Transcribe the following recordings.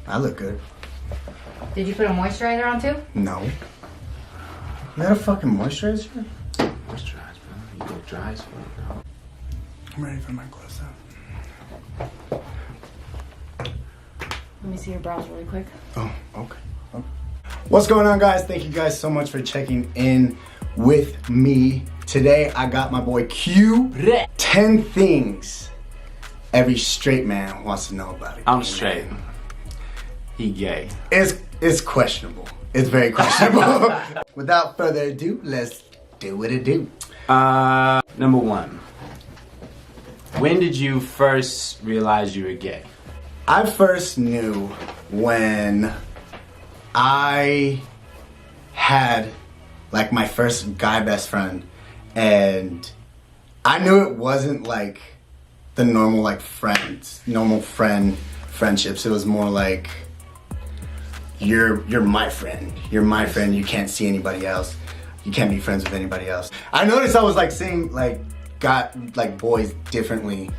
I look good. Did you put a moisturizer on too? No. You got a fucking moisturizer? Moisturize, bro. You look dry as fuck, bro. I'm ready for my close up. Let me see your brows really quick. Oh, okay. What's going on, guys? Thank you guys so much for checking in with me. Today, I got my boy Q. 10 things every straight man wants to know about it. I'm straight. He gay. It's questionable. It's very questionable. Without further ado, let's do what it do. Number one. When did you first realize you were gay? I first knew when I had like my first guy best friend, and I knew it wasn't like the normal like friendships. It was more like you're my friend. You're my friend. You can't see anybody else. You can't be friends with anybody else. I noticed I was like seeing got boys differently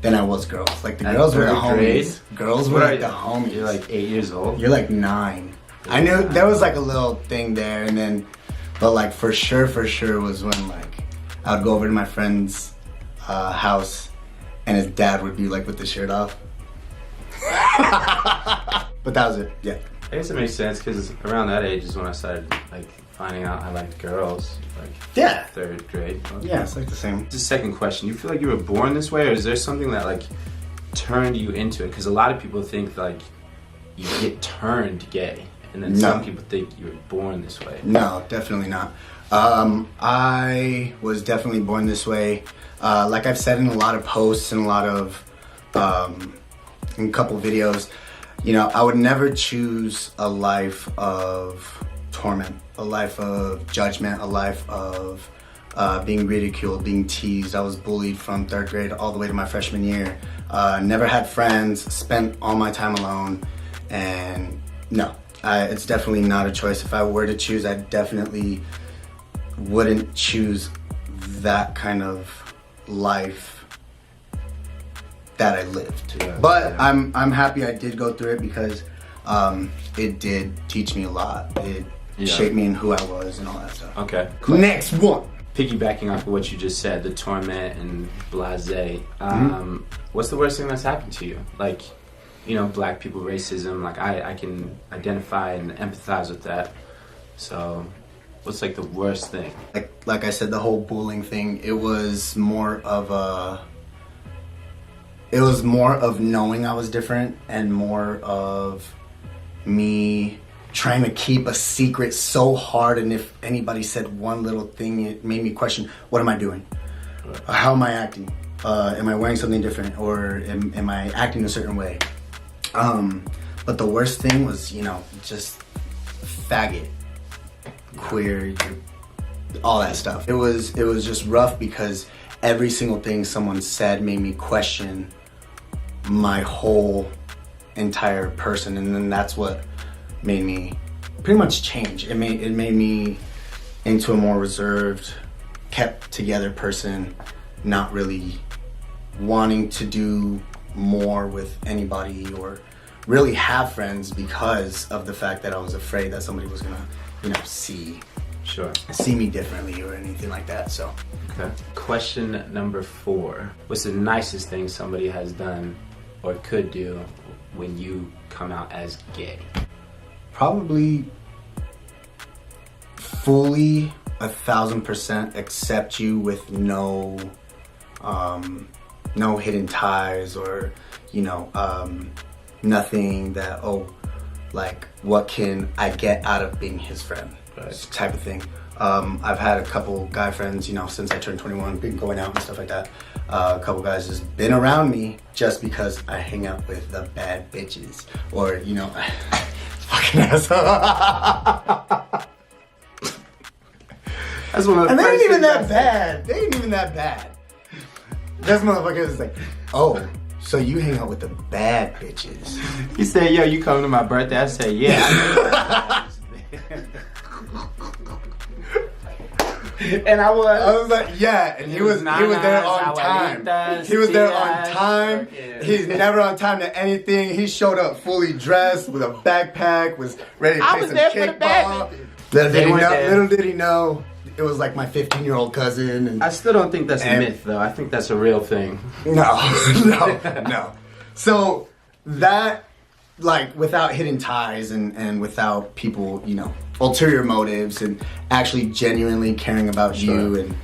than I was girls. Like the girls were the homies. Girls were like the homies. You're like 8 years old? You're like 9. I knew there was like a little thing there, and then, but like for sure was when like I would go over to my friend's house, and his dad would be like with the shirt off. But that was it. Yeah. I guess it makes sense because around that age is when I started like finding out I liked girls. Like Yeah. 3rd grade. Okay. Yeah, it's like the same. The second question, you feel like you were born this way, or is there something that like turned you into it? Because a lot of people think like you get turned gay, and then some people think you were born this way. No, definitely not. I was definitely born this way. Like I've said in a lot of posts and a lot of, in a couple videos, you know, I would never choose a life of torment, a life of judgment, a life of being ridiculed, being teased. I was bullied from 3rd grade all the way to my freshman year. Never had friends, spent all my time alone, and no, it's definitely not a choice. If I were to choose, I definitely wouldn't choose that kind of life that I lived. Yeah, but yeah. I'm happy I did go through it because it did teach me a lot. It shaped me in who I was and all that stuff. Okay. Next one. Piggybacking off of what you just said, the torment and blasé. What's the worst thing that's happened to you? Like, you know, black people, racism. Like I can identify and empathize with that. So, what's like the worst thing? Like I said, the whole bullying thing. It was more of knowing I was different, and more of me trying to keep a secret so hard, and if anybody said one little thing, it made me question, what am I doing? How am I acting? Am I wearing something different, or am I acting a certain way? But the worst thing was, you know, just faggot, queer, all that stuff. It was just rough because every single thing someone said made me question my whole entire person, and then that's what made me pretty much change. It made me into a more reserved, kept together person, not really wanting to do more with anybody or really have friends because of the fact that I was afraid that somebody was gonna, you know, see me differently or anything like that. So okay. Question number 4. What's the nicest thing somebody has done or could do when you come out as gay? Probably fully 1,000% accept you with no hidden ties, or, you know, nothing that, like, what can I get out of being his friend, type of thing. I've had a couple guy friends, you know, since I turned 21, been going out and stuff like that. A couple guys just been around me just because I hang out with the bad bitches, or, you know, fucking asshole. That's one of the and they first ain't even things that bad. They ain't even that bad. This motherfucker is like, oh, so you hang out with the bad bitches. He said, yo, you come to my birthday? I said, yeah. And I I was like, yeah, and he was there on time. He was there on time. He's never on time to anything. He showed up fully dressed with a backpack, was ready to play some kickball. Little did he know, it was like my 15-year-old cousin. And I still don't think that's a myth, though. I think that's a real thing. No. So that, like, without hidden ties and without people, you know, ulterior motives and actually genuinely caring about you and,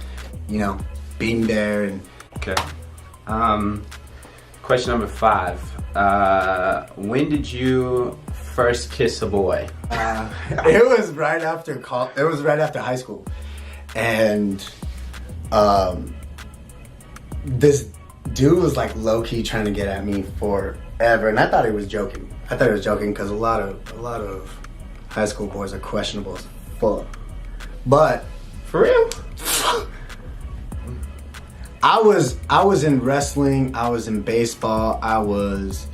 you know, being there and. Okay. Question number 5. When did you first kiss a boy? It was right after It was right after high school, and this dude was like low key trying to get at me forever, and I thought he was joking. Because a lot of high school boys are questionable as fuck. But For real? I was in wrestling, I was in baseball, I was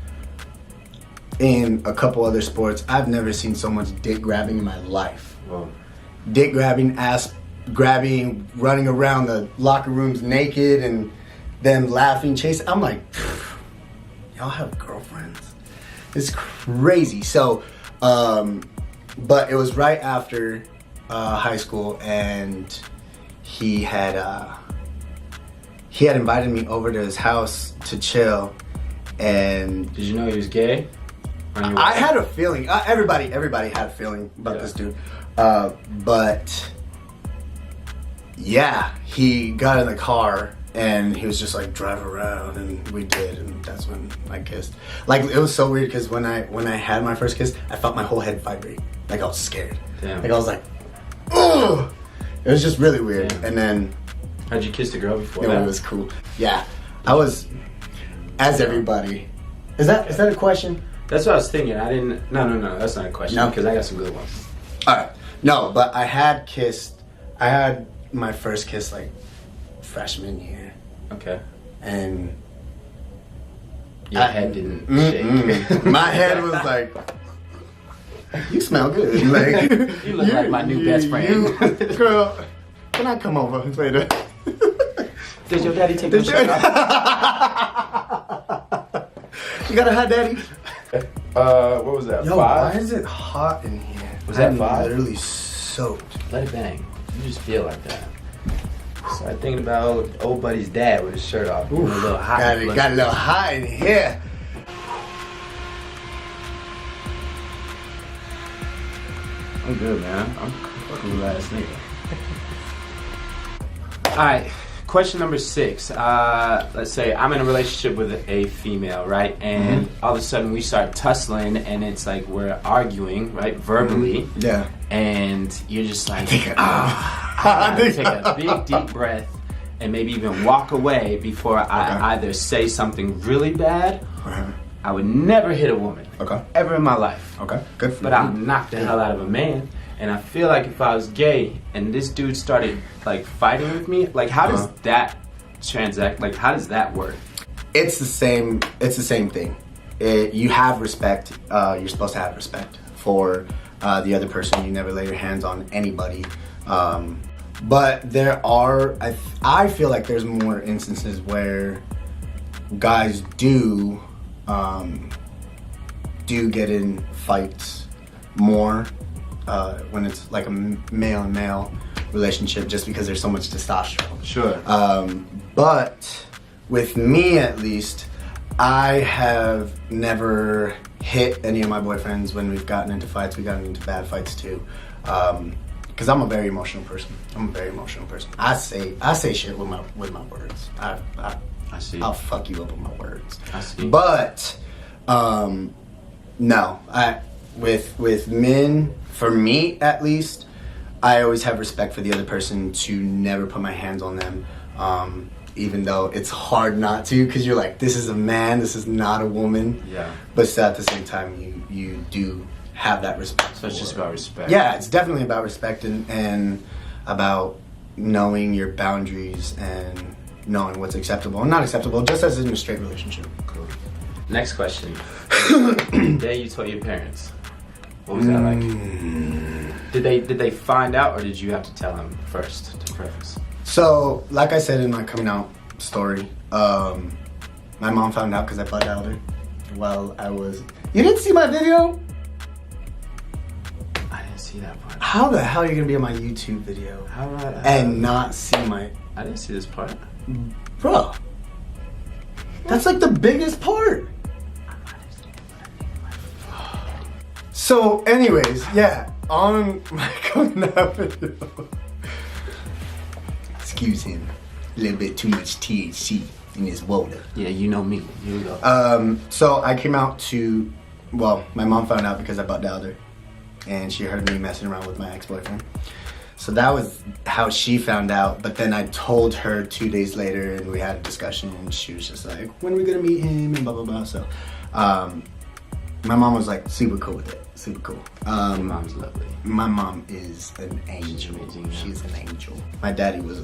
in a couple other sports. I've never seen so much dick grabbing in my life. Whoa. Dick grabbing, ass grabbing, running around the locker rooms naked and them laughing, chasing. I'm like, y'all have girlfriends? It's crazy. So, but it was right after high school, and he had invited me over to his house to chill. And did you know he was gay? I had a feeling. Everybody had a feeling about this dude. But yeah, he got in the car and he was just like, drive around, and we did, and that's when I kissed. Like, it was so weird because when I had my first kiss, I felt my whole head vibrate. Like, I was scared. Damn. Like, I was like, ugh. It was just really weird. Damn. And then how'd you kiss the girl before it that? was cool. Yeah, I was, as everybody. Is that a question? That's what I was thinking. No, that's not a question. No? Because I got some good ones. Alright. No, but I had my first kiss like freshman year. Okay. And your head didn't shake. My head was like, you smell good. Like, you look like my new best friend. Girl, can I come over later? Did your daddy take the shirt off? You got a hot daddy? What was that? Yo, 5? why is it hot in here? Was that I'm 5? literally soaked. Let it bang. You just feel like that. Started thinking about old buddy's dad with his shirt off. Oof, a little hot. Got a little hot in here. I'm good, man. I'm a cool ass nigga. Alright, question number 6. Let's say I'm in a relationship with a female, right? And all of a sudden we start tussling, and it's like we're arguing, right? Verbally. Yeah. And you're just like, I gotta take a big deep breath and maybe even walk away before I either say something really bad. I would never hit a woman. Ever in my life. Good for But you. I'll knock the hell out of a man. And I feel like if I was gay and this dude started like fighting with me, like how does that transact? Like how does that work? It's the same thing. You have respect. You're supposed to have respect for the other person. You never lay your hands on anybody. But there are, I feel like there's more instances where guys do get in fights more when it's like a male and male relationship, just because there's so much testosterone. Sure. But with me, at least, I have never hit any of my boyfriends when we've gotten into fights. We've gotten into bad fights too. Because I'm a very emotional person. I say shit with my words. I see. I'll fuck you up with my words. I see. But no, with men, for me at least, I always have respect for the other person to never put my hands on them. Even though it's hard not to, because you're like, this is a man, this is not a woman. Yeah. But still, at the same time, you do have that respect. So it's just about respect. Yeah, it's definitely about respect and about knowing your boundaries and knowing what's acceptable and not acceptable, just as in a straight relationship. Cool. Next question. Day you told your parents. What was that like? Did they find out, or did you have to tell him first to preface? So, like I said in my coming out story, my mom found out because I butt out her while I was. You didn't see my video? I didn't see that part. How the hell are you gonna be on my YouTube video and not see my? I didn't see this part. Bro, that's like the biggest part. So, anyways, yeah, on my coming out video. Excuse him, a little bit too much THC in his water. Yeah, you know me. Here we go. So I came out to, well, my mom found out because I butt dialed her, and she heard me messing around with my ex-boyfriend. So that was how she found out. But then I told her 2 days later, and we had a discussion, and she was just like, "When are we gonna meet him?" and blah blah blah. So, my mom was like super cool with it. Super cool. Your mom's lovely. My mom is an angel. She's amazing, yeah. She's an angel. My daddy was a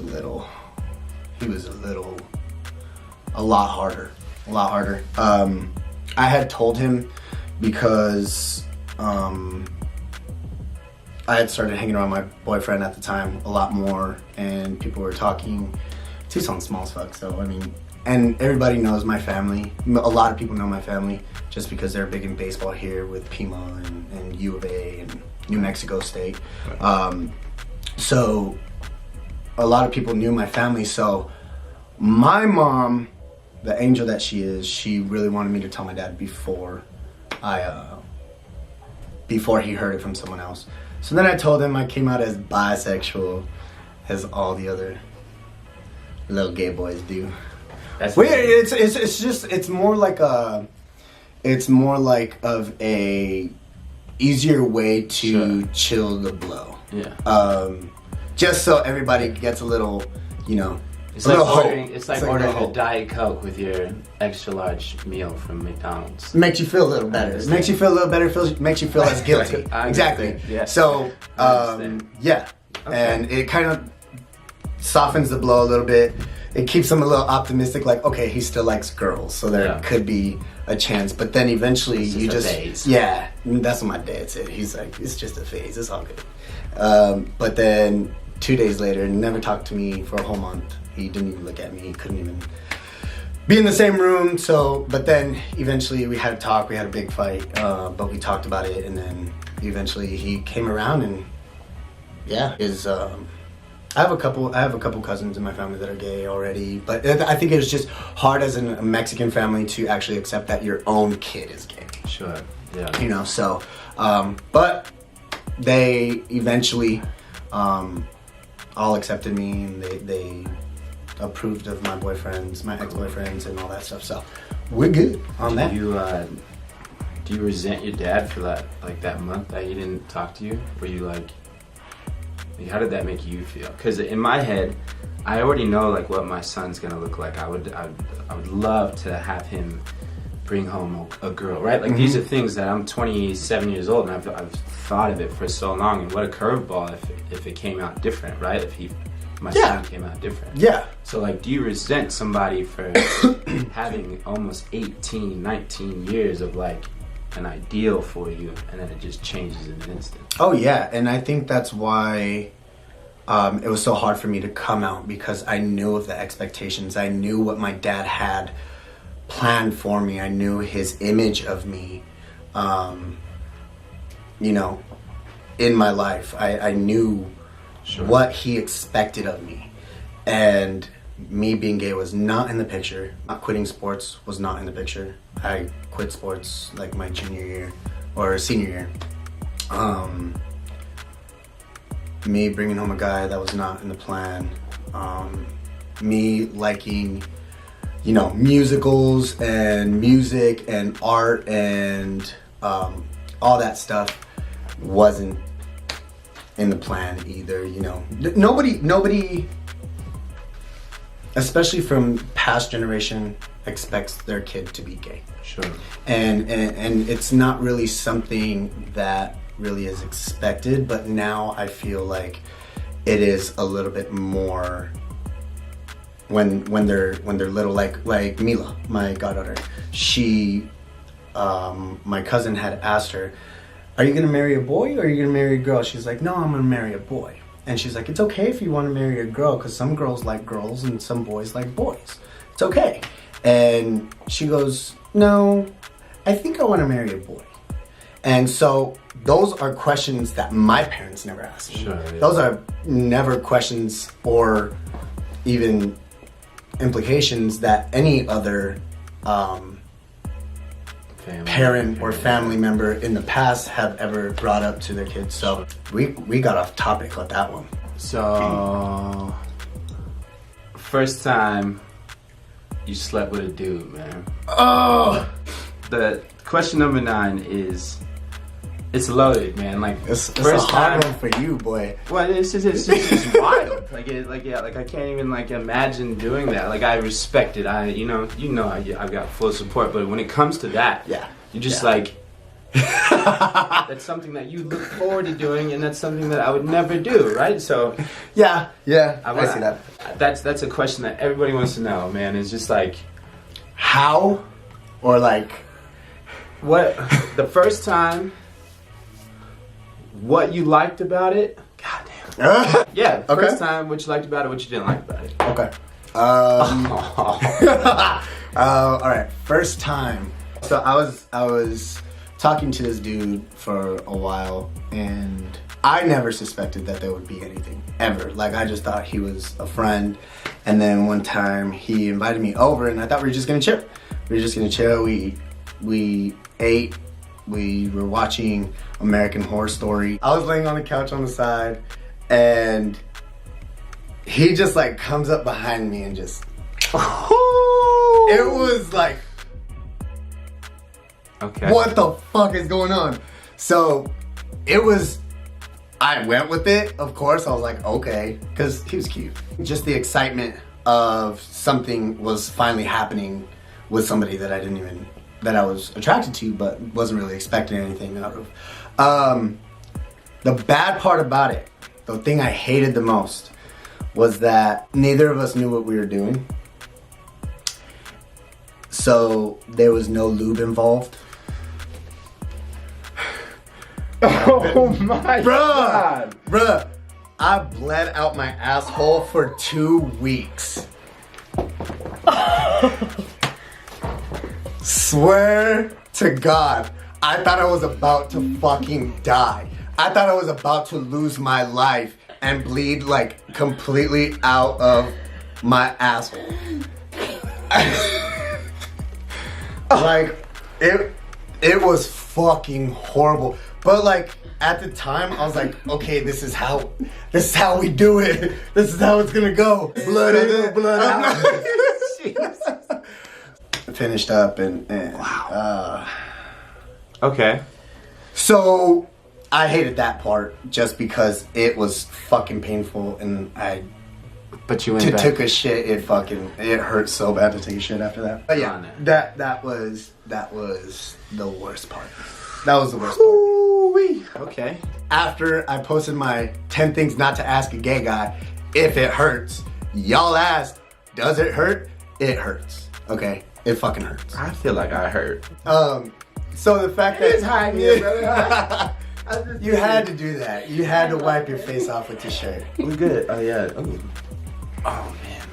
lot harder. A lot harder. I had told him because I had started hanging around my boyfriend at the time a lot more, and people were talking. Tucson's small as fuck, so I mean, and everybody knows my family. A lot of people know my family just because they're big in baseball here with Pima and U of A and New Mexico State. So a lot of people knew my family. So my mom, the angel that she is, she really wanted me to tell my dad before he heard it from someone else. So then I told him I came out as bisexual, as all the other little gay boys do. That's Weird. It's more like of a easier way to chill the blow. Yeah. Just so everybody gets a little, you know, It's a like little ordering, hope. it's like It's like ordering a a hope. Diet Coke with your extra large meal from McDonald's. Makes you feel a little better. It makes you feel a little better. Makes you feel less guilty. I Exactly. understand, yeah. So, I understand. yeah, and it kind of softens the blow a little bit. It keeps them a little optimistic. Like, okay, he still likes girls, so there could be a chance. But then eventually, It's you just just a phase. yeah. That's what my dad said. He's like, it's just a phase. It's all good. But then 2 days later, never talked to me for a whole month. He didn't even look at me. He couldn't even be in the same room. So, but then eventually we had a talk. We had a big fight, but we talked about it, and then eventually he came around, and yeah, I have a couple cousins in my family that are gay already, but I think it was just hard as a Mexican family to actually accept that your own kid is gay. Sure. Yeah. You know, so, but they eventually all accepted me, and they approved of my ex-boyfriends, and all that stuff. So we're good on that. Do you resent your dad for that month that he didn't talk to you? Were you like, how did that make you feel? Because in my head, I already know like what my son's gonna look like. I would love to have him bring home a girl, right? Like these are things that I'm 27 years old, and I've thought of it for so long. And what a curveball if it came out different, right? If my son came out different. Yeah. So like, do you resent somebody for having almost 18, 19 years of like an ideal for you, and then it just changes in an instant? Oh yeah, and I think that's why it was so hard for me to come out, because I knew of the expectations. I knew what my dad had planned for me. I knew his image of me, you know, in my life. I knew what he expected of me, and me being gay was not in the picture. Not quitting sports was not in the picture. I quit sports like my junior year or senior year. Me bringing home a guy, that was not in the plan. Me liking, you know, musicals and music and art and all that stuff wasn't in the plan either, you know. Nobody, especially from past generation, expects their kid to be gay. Sure. And it's not really something that really is expected, but now I feel like it is a little bit more when they're little, like Mila, my goddaughter. She my cousin had asked her, are you gonna marry a boy or are you gonna marry a girl? She's like, no, I'm gonna marry a boy. And she's like, it's okay if you want to marry a girl, because some girls like girls and some boys like boys. It's okay. And she goes, no, I think I want to marry a boy. And so those are questions that my parents never asked me. Sure, yeah. Those are never questions or even implications that any other parent or family member in the past have ever brought up to their kids. So we got off topic with that one. So, first time you slept with a dude, man. Oh! The question number 9 is, it's loaded, man. Like, It's a hard one for you, boy. Well, it's just wild. Like I can't even like imagine doing that. Like, I respect it. I've got full support. But when it comes to that, Yeah. you just like, that's something that you look forward to doing, and that's something that I would never do, right? So, Yeah, I see that. That's a question that everybody wants to know, man. It's just like, How? Or like, what the first time, what you liked about it. God damn. Yeah, Okay. first time, what you liked about it, what you didn't like about it. Okay. All right. First time. So I was talking to this dude for a while, and I never suspected that there would be anything ever. Like, I just thought he was a friend. And then one time he invited me over, and I thought we were just gonna chill. We ate. We were watching American Horror Story. I was laying on the couch on the side, and he just like comes up behind me and just. It was like, Okay. what the fuck is going on? So I went with it, of course. I was like, okay, because he was cute. Just the excitement of something was finally happening with somebody that that I was attracted to, but wasn't really expecting anything out of. The bad part about it, the thing I hated the most, was that neither of us knew what we were doing. So there was no lube involved. Oh my God. Bruh, I bled out my asshole for 2 weeks. Swear to God, I thought I was about to fucking die. I thought I was about to lose my life and bleed like completely out of my asshole. Like, it was fucking horrible. But like, at the time, I was like, okay, this is how we do it. This is how it's gonna go. Blood in, blood out. Finished up and wow. Okay. So I hated that part just because it was fucking painful, and But you went back. took a shit. It hurt so bad to take a shit after that. But yeah, that was the worst part. That was the worst part. Ooh-wee. Okay. After I posted my 10 things not to ask a gay guy if it hurts, y'all asked, does it hurt? It hurts. Okay, it fucking hurts. I feel like I hurt. So the fact that It's high here, brother. you had to do that. You had to wipe your face off with your shirt. We good. Oh yeah. Oh man.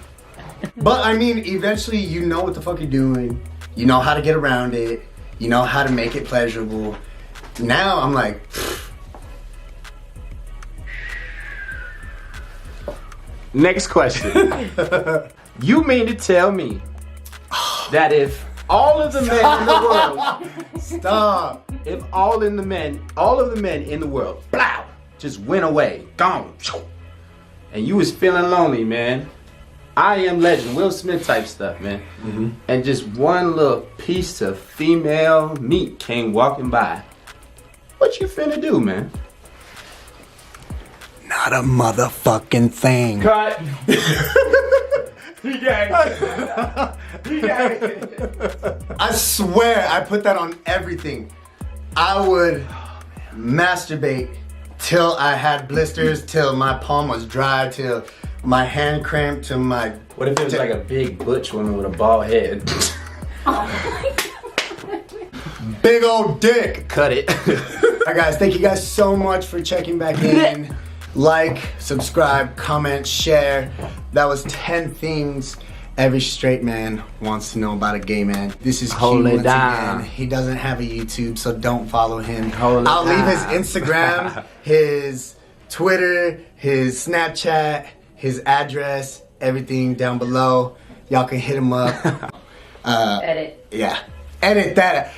But I mean, eventually you know what the fuck you're doing. You know how to get around it. You know how to make it pleasurable. Now I'm like, Next question. You mean to tell me that if all of the men in the world, stop. if all of the men in the world, blow, just went away, gone, and you was feeling lonely, man, I Am Legend, Will Smith type stuff, man, and just one little piece of female meat came walking by, what you finna do, man? Not a motherfucking thing. Cut. I swear I put that on everything. I would masturbate till I had blisters, till my palm was dry, till my hand cramped, till my... What if it was like a big butch woman with a bald head? Oh my God. Big old dick. Cut it. Alright guys, thank you guys so much for checking back in. Like, subscribe, comment, share. That was 10 things every straight man wants to know about a gay man. This is Hold Q it once down. again. He doesn't have a YouTube, so don't follow him. Hold it I'll leave his down. Instagram, his Twitter, his Snapchat, his address, everything down below. Y'all can hit him up. Edit. Yeah. Edit that.